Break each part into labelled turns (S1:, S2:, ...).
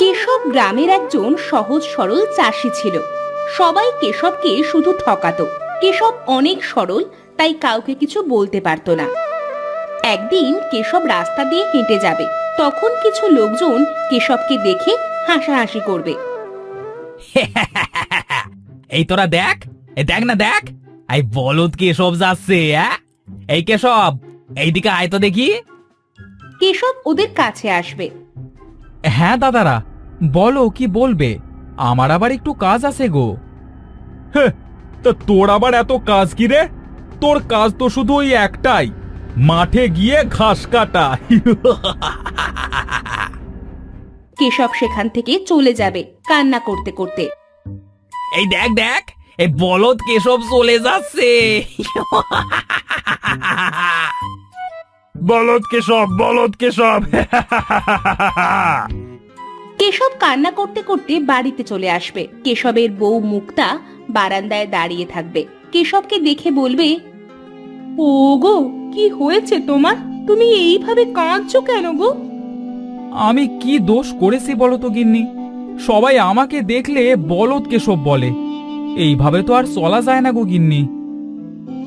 S1: কেশব গ্রামের একজন সহজ সরল চাষি ছিল। সবাই কেশবকে শুধু ঠকাতো। কেশব অনেক সরল, তাই কাউকে কিছু বলতে পারতো না। একদিন কেশব রাস্তা দিয়ে হেঁটে যাবে, তখন কিছু লোকজন কেশবকে দেখে হাসাহাসি করবে।
S2: এই তোরা দেখ, এই দেখ না দেখ, এই বলদ কেশব যাচ্ছে। এই কেশব, এইদিকে আয় তো দেখি।
S1: কেশব ওদের কাছে আসবে।
S2: হ্যাঁ দাদারা, বলো কি বলবে? আমার আবার একটু কাজ আছে গো। তা তোর আবার এত কাজ কি রে? তোর কাজ তো শুধু ওই একটাই, মাঠে গিয়ে ঘাস কাটা।
S1: কেশব সেখান থেকে চলে যাবে কান্না করতে করতে।
S2: এই দেখ দেখ, এই বলদ কেশব চলে যাচ্ছে। বলদ কেশব, বলদ কেশব।
S1: কেশব কান্না করতে করতে বাড়িতে চলে আসবে। কেশবের বউ মুক্তা বারান্দায় দাঁড়িয়ে থাকবে। কেশবকে দেখে বলবে, ও গো, কি হয়েছে তোমার? তুমি এইভাবে কাঁদছো কেন গো?
S2: আমি কি দোষ করেছি বলো তো গিন্নি? সবাই আমাকে দেখলে বলদ কেশব বলে। এইভাবে তো আর চলা যায় না গো গিন্নি।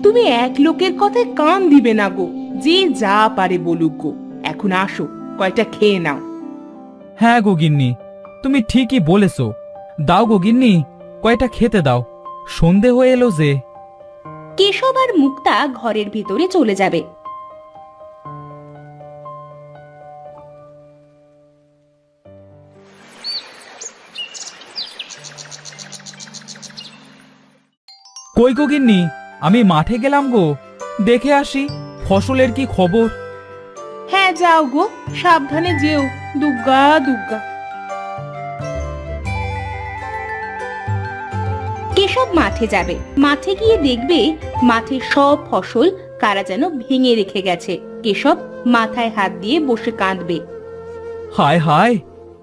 S1: তুমি এক লোকের কথায় কান দিবে না গো, যে যা পারে বলুক গো। এখন আসো, কয়টা খেয়ে নাও।
S2: হ্যাঁ গো গিন্নি, তুমি ঠিকই বলেছো। দাও গো গিন্নি, কয়টা খেতে দাও, সন্ধে হয়ে এলো যে।
S1: কেশব আর মুক্তা ঘরের ভিতরে চলে যাবে।
S2: কই গো গিন্নি, আমি মাঠে গেলাম গো, দেখে আসি ফসলের কি খবর।
S1: হ্যাঁ যাও গো, সাবধানে যেও। দুগ্গা দুগ্গা। কেশব মাঠে যাবে। মাঠে গিয়ে দেখবে মাঠের সব ফসল কারা যেন ভেঙে রেখে গেছে। কেশব মাথায় হাত দিয়ে বসে কাঁদবে।
S2: হায় হায়,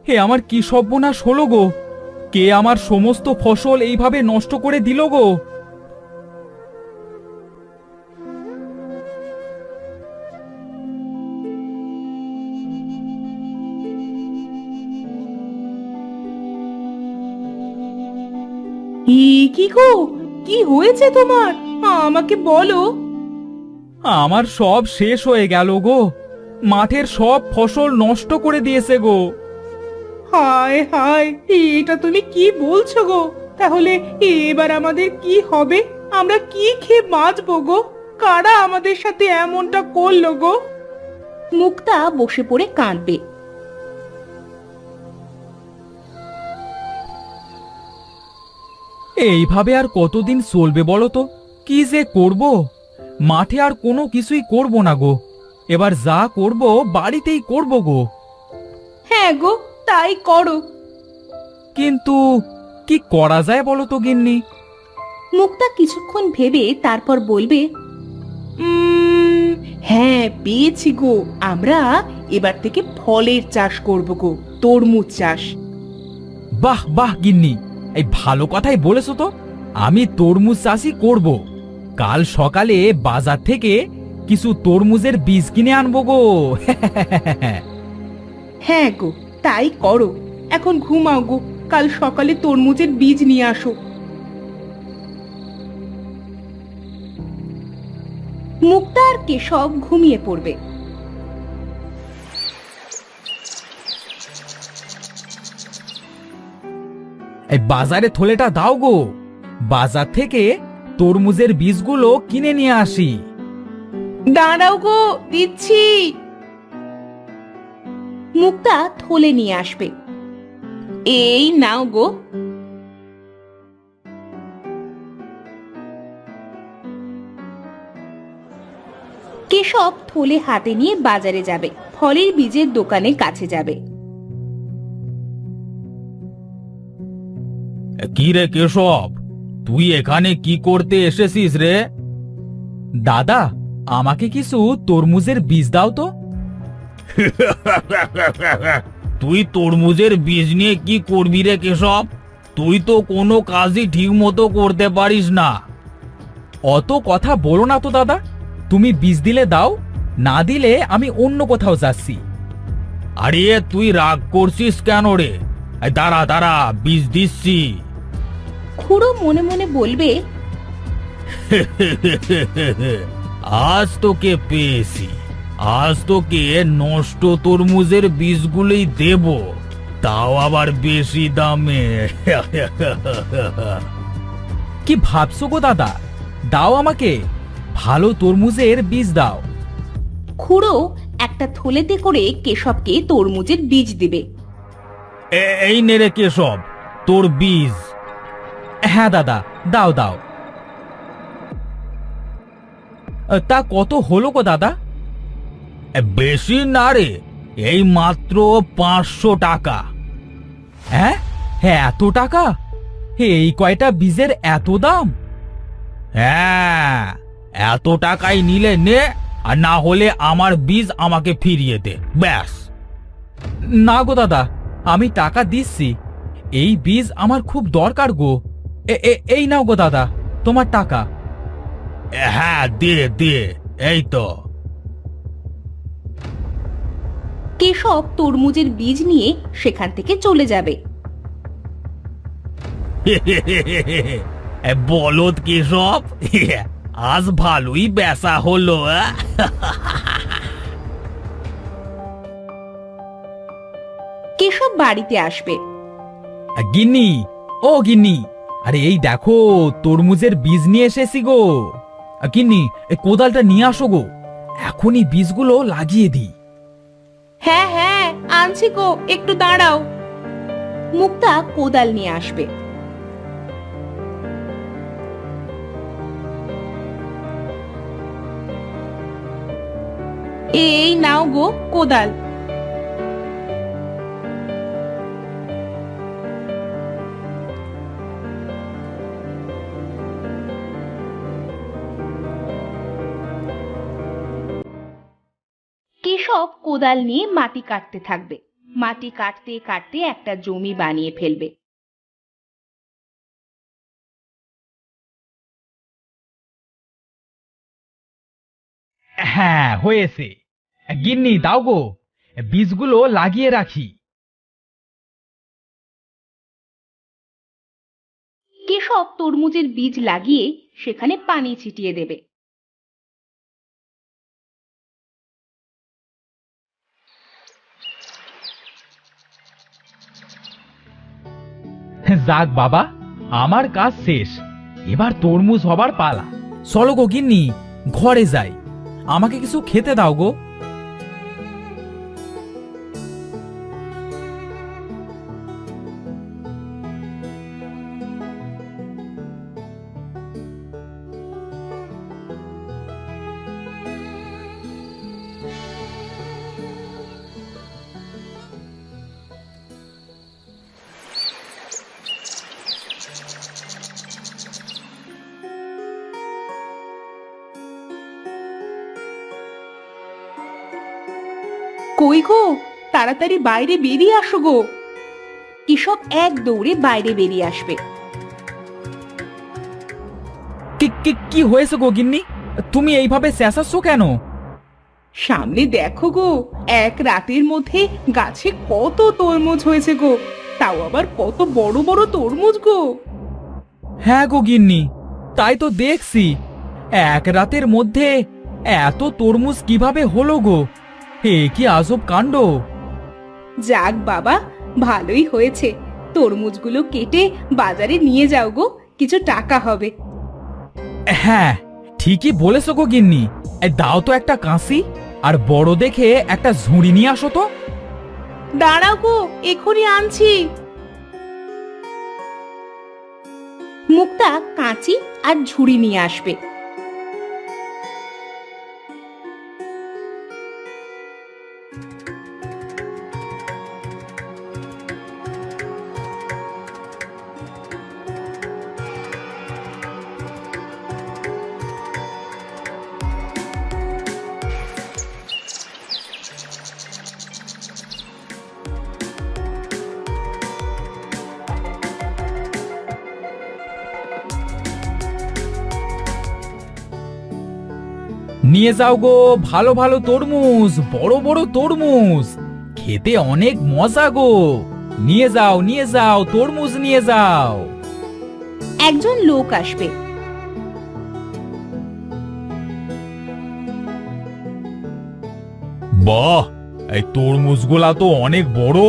S2: হে আমার কি সর্বনাশ হলো গো! কে আমার সমস্ত ফসল এইভাবে নষ্ট করে দিল গো!
S1: কি গো, কি হয়েছে তোমার? আমাকে বলো।
S2: আমার সব শেষ হয়ে গেল গো, মাঠের সব ফসল নষ্ট করে দিয়েছে গো।
S1: হায় হায়, এটা তুমি কি বলছো গো? তাহলে এবার আমাদের কি হবে? আমরা কি খেয়ে বাঁচবো গো? কারা আমাদের সাথে এমনটা করলো গো? মুক্তা বসে পড়ে কাঁদবে।
S2: এইভাবে আর কতদিন চলবে বলো তো? কি যে করব, মাঠে আর কোনো কিছুই করব না গো। এবার যা করব বাড়িতেই করব গো।
S1: হ্যাঁ গো, তাই করো।
S2: কিন্তু কি করা যায় বলো তো গিন্নি?
S1: মুক্তা কিছুক্ষণ ভেবে তারপর বলবে, হ্যাঁ পেয়েছি গো, আমরা এবার থেকে ফলের চাষ করব গো, তরমুজ চাষ।
S2: বাহ বাহ গিন্নি, এই ভালো কথাই বলেছো তো। আমি তরমুজ চাষই করব। কাল সকালে বাজার থেকে কিছু তরমুজের বীজ কিনে আনবো গো।
S1: হ্যাঁ গো, তাই করো। এখন ঘুমাও গো, কাল সকালে তরমুজের বীজ নিয়ে আসো। মুক্তা আর কেশব ঘুমিয়ে পড়বে।
S2: এই বাজারে থলেটা দাও গো, বাজার থেকে তরমুজের বীজগুলো কিনে নিয়ে আসি।
S1: দাঁড়াও গো, দিচ্ছি। মুক্তা থলে নিয়ে আসবে। এই নাও গো। কেশব থলে হাতে নিয়ে বাজারে যাবে। ফলের বীজের দোকানের কাছে যাবে।
S2: কি রে কেশব, তুই এখানে কি করতে এসেছিস রে? দাদা, আমাকে কিছু তরমুজের বীজ দাও তো। তুই তরমুজের বীজ নিয়ে কি করবি রে কেশব? তুই তো কোনো কাজই ঠিক মতো করতে পারিস না। অত কথা বলো না তো দাদা, তুমি বীজ দিলে দাও, না দিলে আমি অন্য কোথাও যাচ্ছি। আরে তুই রাগ করছিস কেন রে? দাঁড়া দাঁড়া, বীজ দিচ্ছি।
S1: খুড়ো মনে মনে বলবে,
S2: আজ তোকে পেয়েছি, আজ তোকে নষ্ট তরমুজের বীজগুলোই দেব, তাও আবার বেশি দামে। কি ভাবছো গো দাদা, দাও আমাকে ভালো তরমুজের বীজ দাও।
S1: খুড়ো একটা থলেতে করে কেশবকে তরমুজের বীজ দিবে।
S2: এই নে রে কেশব, তোর বীজ। হ্যাঁ দাদা, দাও দাও। তা কত হলো গো দাদা? বেশি না রে, এই মাত্র 500 টাকা। হ্যাঁ হ্যাঁ, এত টাকা? এই কয়টা বীজের এত দাম? হ্যাঁ, এত টাকাই নিলে নে, আর না হলে আমার বীজ আমাকে ফিরিয়ে দে, ব্যাস। না গো দাদা, আমি টাকা দিচ্ছি, এই বীজ আমার খুব দরকার গো। এই নাও গো দাদা, তোমার টাকা। হ্যাঁ দে দে, এই তো।
S1: কেশব তরমুজের বীজ নিয়ে সেখান থেকে চলে যাবে।
S2: বলদ কেশব, আজ ভালোই বেচা হলো।
S1: কেশব বাড়িতে আসবে।
S2: গিন্নি, ও গিন্নি, আরে এই দেখো তরমুজের বীজ নিয়ে এসেছি গো। গিন্নি, কোদালটা নিয়ে আসো গো, এখনই বীজগুলো লাগিয়ে দিই।
S1: হ্যাঁ হ্যাঁ, আনছি গো, একটু দাঁড়াও। মুক্তা কোদাল নিয়ে আসবে। এই নাও গো কোদাল। কেশব কোদাল নিয়ে মাটি কাটতে থাকবে। মাটি কাটতে কাটতে একটা জমি বানিয়ে ফেলবে।
S2: হ্যাঁ হয়েছে, গিন্নি দাও গো, বীজগুলো লাগিয়ে রাখি।
S1: কেশব তরমুজের বীজ লাগিয়ে সেখানে পানি ছিটিয়ে দেবে।
S2: যাক বাবা, আমার কাজ শেষ, এবার তরমুজ হবার পালা। চলো গো গিন্নি, ঘরে যাই, আমাকে কিছু খেতে দাও গো।
S1: কই গো, তাড়াতাড়ি বাইরে বেরিয়ে আসো গো। কেশব এক দৌড়ে বাইরে বেরিয়ে আসবে।
S2: কি হয়েছে গো গিন্নি, তুমি এইভাবে চেঁচাচ্ছ কেন?
S1: সামনে দেখো গো, এক রাতের মধ্যে গাছে কত তরমুজ হয়েছে গো, তাও আবার কত বড় বড় তরমুজ গো।
S2: হ্যাঁ গো গিন্নি, তাই তো দেখছি, এক রাতের মধ্যে এত তরমুজ কিভাবে হলো গো? এ কি আজব কাণ্ড।
S1: যাক বাবা, ভালোই হয়েছে, তরমুজগুলো কেটে বাজারে নিয়ে যাও গো, কিছু টাকা হবে।
S2: হ্যাঁ ঠিকই বলেছো গো গিন্নি, দাও তো একটা কাঁসি, আর বড় দেখে একটা ঝুড়ি নিয়ে আসো তো।
S1: দাঁড়াও গো, এখনই আনছি। মুক্তা কাঁচি আর ঝুড়ি নিয়ে আসবে।
S2: নিয়ে যাও গো ভালো ভালো তরমুজ, বড় বড় তরমুজ, খেতে অনেক মজা গো। নিয়ে যাও তরমুজ নিয়ে যাও।
S1: একজন লোক আসবে।
S2: বাহ, এই তরমুজগুলা তো অনেক বড়।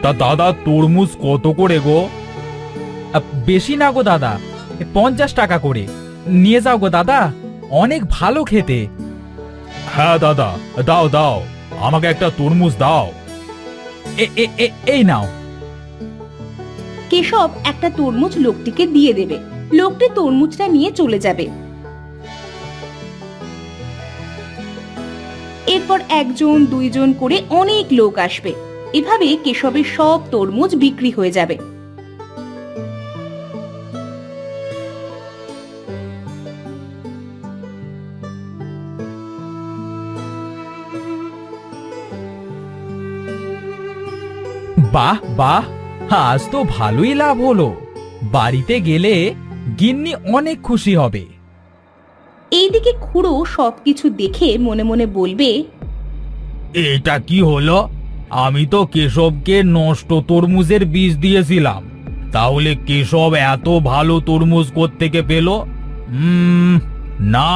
S2: তা দাদা তরমুজ কত করে গো? বেশি না গো দাদা, 50 টাকা করে। নিয়ে যাও গো দাদা, অনেক ভালো খেতে। হ্যাঁ দাদা, দাও দাও, আমাকে একটা তরমুজ দাও। এই নাও।
S1: কেশব একটা তরমুজ লোকটিকে দিয়ে দেবে। লোকটি তরমুজটা নিয়ে চলে যাবে। এরপর একজন দুইজন করে অনেক লোক আসবে। এভাবে কেশবের সব তরমুজ বিক্রি হয়ে যাবে।
S2: বাহ বাহ, আজ তো ভালোই লাভ হলো। বাড়িতে গেলে গিন্নি অনেক খুশি হবে।
S1: এইদিকে খুড়ো সবকিছু দেখে মনে মনে বলবে,
S2: এটা কি হলো? আমি তো কেশবকে নষ্ট তরমুজের বীজ দিয়েছিলাম, তাহলে কেশব এত ভালো তরমুজ কোত্থেকে পেল? না,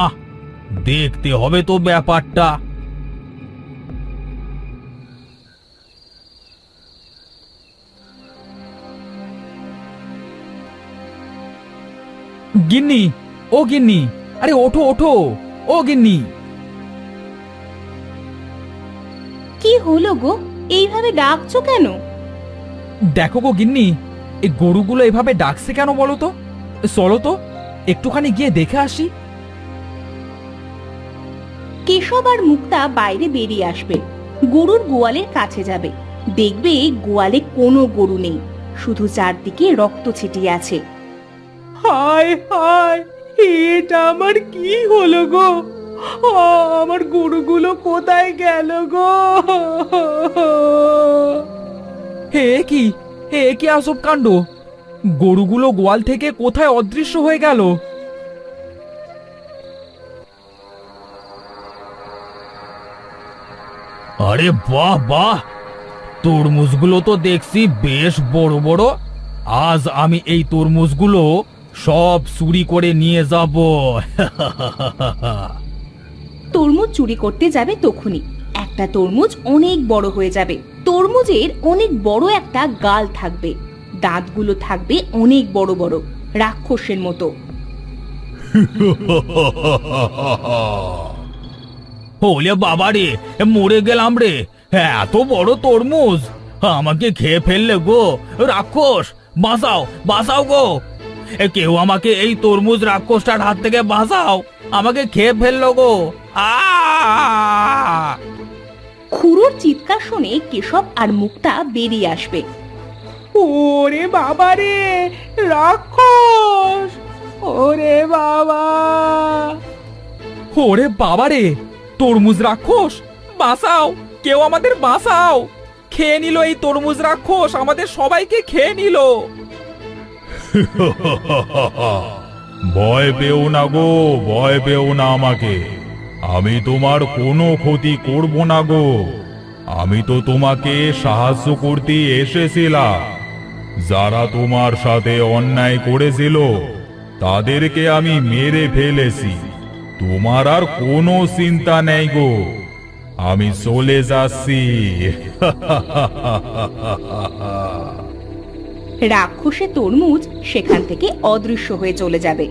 S2: দেখতে হবে তো ব্যাপারটা। গিন্নি, ও গিন্নি, আরে ওঠো ওঠো, ও গিন্নি।
S1: কি হলো গো, এইভাবে ডাকছো কেন?
S2: দেখো গো গিন্নি, এই গরুগুলো এভাবে ডাকছে কেন বলো তো? চলো তো একটুখানি গিয়ে দেখে আসি।
S1: কেশব আর মুক্তা বাইরে বেরিয়ে আসবে। গরুর গোয়ালের কাছে যাবে। দেখবে গোয়ালে কোনো গরু নেই, শুধু চারদিকে রক্ত ছিটিয়ে আছে।
S3: হায় হায়, এটা আমার কি হলো গো? আমার গরুগুলো কোথায় গেল গো?
S2: হে কি, হে কি আজব কাণ্ড! গরুগুলো গোয়াল থেকে কোথায় অদৃশ্য হয়ে গেল? আরে বাহ বাহ, তরমুজগুলো তো দেখছি বেশ বড় বড়। আজ আমি এই তরমুজগুলো সব চুরি করে নিয়ে যাব।
S1: তরমুজ চুরি করতে যাবে তখনই একটা তরমুজ অনেক বড় হয়ে যাবে। তরমুজের অনেক বড় একটা গাল থাকবে, দাঁতগুলো থাকবে অনেক বড় বড়, রাক্ষসের মতো।
S2: ওলে বাবা রে, মরে গেলাম রে! এত বড় তরমুজ আমাকে খেয়ে ফেললে গো! রাক্ষস, বাঁচাও বাঁচাও গো! কেউ আমাকে এই তরমুজ রাক্ষসটার হাত থেকে বাঁচাও, আমাকে খেয়ে ফেললো গো! আ!
S1: খুড়োর চিৎকার শুনে কেশব আর মুক্তা বেরিয়ে আসবে।
S3: ওরে বাবা রে, রাক্ষস! ওরে বাবা!
S2: ওরে বাবা রে, তরমুজ রাক্ষস! বাঁচাও, কেউ আমাদের বাঁচাও! খেয়ে নিল এই তরমুজ রাক্ষস, আমাদের সবাইকে খেয়ে নিল।
S4: ভয় পেও না গো, ভয় পেও না আমাকে। আমি তোমার কোনো ক্ষতি করব না গো। আমি তো তোমাকে সাহায্য করতে এসেছিলাম। যারা তোমার সাথে অন্যায় করেছিল তাদেরকে আমি মেরে ফেলেছি। তোমার আর কোনো চিন্তা নেই গো, আমি চলে যাচ্ছি।
S1: রাক্ষসের তরমুজ সেখান থেকে অদৃশ্য হয়ে চলে যাবে।